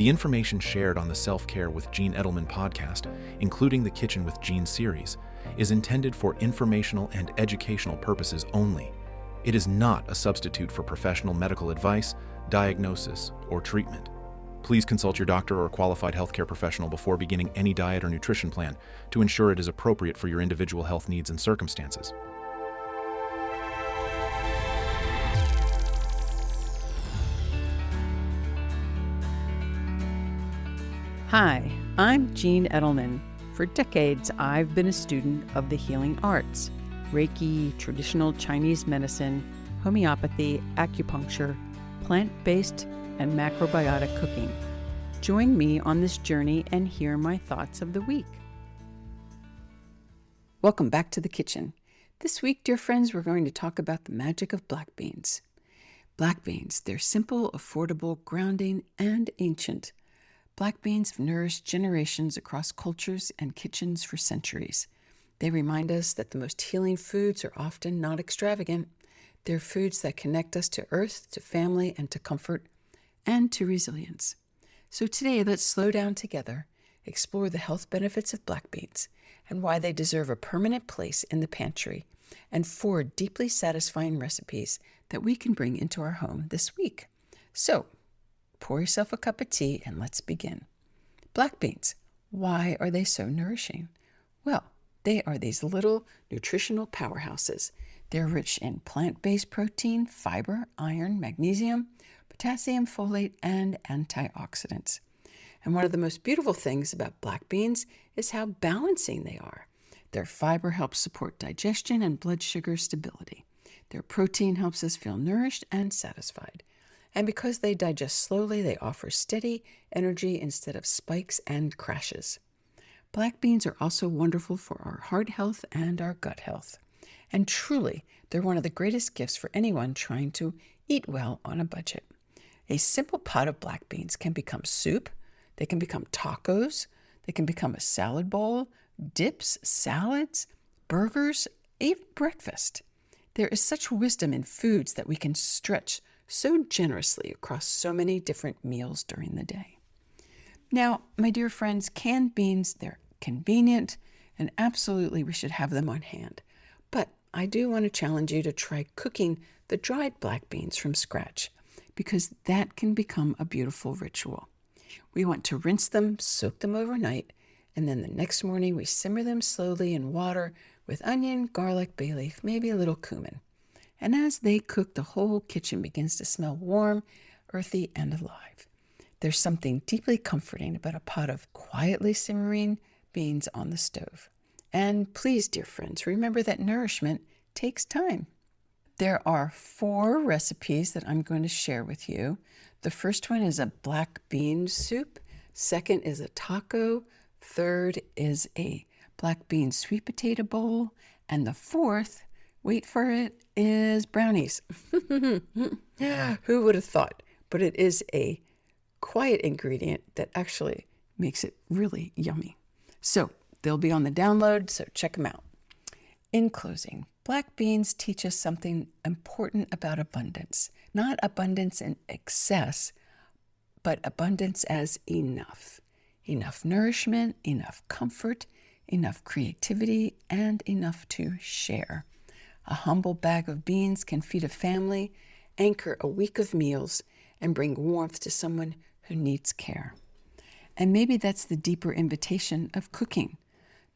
The information shared on the Self-Care with Gene Edelman podcast, including the Kitchen with Gene series, is intended for informational and educational purposes only. It is not a substitute for professional medical advice, diagnosis, or treatment. Please consult your doctor or qualified healthcare professional before beginning any diet or nutrition plan to ensure it is appropriate for your individual health needs and circumstances. Hi, I'm Gene Edelman. For decades, I've been a student of the healing arts: Reiki, traditional Chinese medicine, homeopathy, acupuncture, plant-based, and macrobiotic cooking. Join me on this journey and hear my thoughts of the week. Welcome back to the kitchen. This week, dear friends, we're going to talk about the magic of black beans. Black beans, they're simple, affordable, grounding, and ancient. Black beans have nourished generations across cultures and kitchens for centuries. They remind us that the most healing foods are often not extravagant. They're foods that connect us to earth, to family, and to comfort, and to resilience. So today, let's slow down together, explore the health benefits of black beans, and why they deserve a permanent place in the pantry, and 4 deeply satisfying recipes that we can bring into our home this week. So, pour yourself a cup of tea and let's begin. Black beans, why are they so nourishing? Well, they are these little nutritional powerhouses. They're rich in plant-based protein, fiber, iron, magnesium, potassium, folate, and antioxidants. And one of the most beautiful things about black beans is how balancing they are. Their fiber helps support digestion and blood sugar stability. Their protein helps us feel nourished and satisfied. And because they digest slowly, they offer steady energy instead of spikes and crashes. Black beans are also wonderful for our heart health and our gut health. And truly, they're one of the greatest gifts for anyone trying to eat well on a budget. A simple pot of black beans can become soup, they can become tacos, they can become a salad bowl, dips, salads, burgers, even breakfast. There is such wisdom in foods that we can stretch so generously across so many different meals during the day. Now, my dear friends, canned beans, they're convenient, and absolutely we should have them on hand. But I do want to challenge you to try cooking the dried black beans from scratch, because that can become a beautiful ritual. We want to rinse them, soak them overnight, and then the next morning we simmer them slowly in water with onion, garlic, bay leaf, maybe a little cumin. And as they cook, the whole kitchen begins to smell warm, earthy, and alive. There's something deeply comforting about a pot of quietly simmering beans on the stove. And please, dear friends, remember that nourishment takes time. There are 4 recipes that I'm going to share with you. The first one is a black bean soup. Second is a taco. Third is a black bean sweet potato bowl. And the fourth, wait for it, is brownies. Who would have thought? But it is a quiet ingredient that actually makes it really yummy. So they'll be on the download, so check them out. In closing, black beans teach us something important about abundance. Not abundance in excess, but abundance as enough. Enough nourishment, enough comfort, enough creativity, and enough to share. A humble bag of beans can feed a family, anchor a week of meals, and bring warmth to someone who needs care. And maybe that's the deeper invitation of cooking.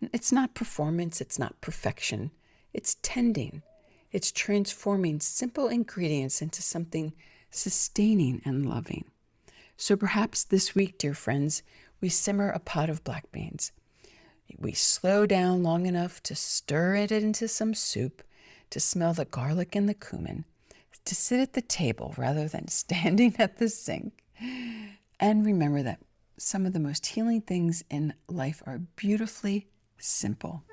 It's not performance, it's not perfection. It's tending. It's transforming simple ingredients into something sustaining and loving. So perhaps this week, dear friends, we simmer a pot of black beans. We slow down long enough to stir it into some soup, to smell the garlic and the cumin, to sit at the table rather than standing at the sink. And remember that some of the most healing things in life are beautifully simple.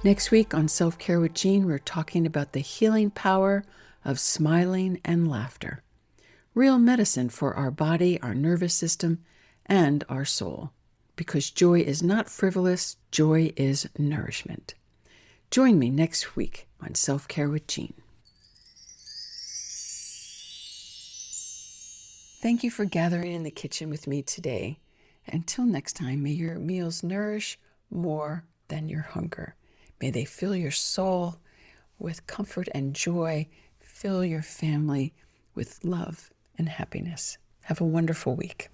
Next week on Self-Care with Gene, we're talking about the healing power of smiling and laughter. Real medicine for our body, our nervous system, and our soul. Because joy is not frivolous, joy is nourishment. Join me next week on Self-Care with Gene. Thank you for gathering in the kitchen with me today. Until next time, may your meals nourish more than your hunger. May they fill your soul with comfort and joy, fill your family with love and happiness. Have a wonderful week.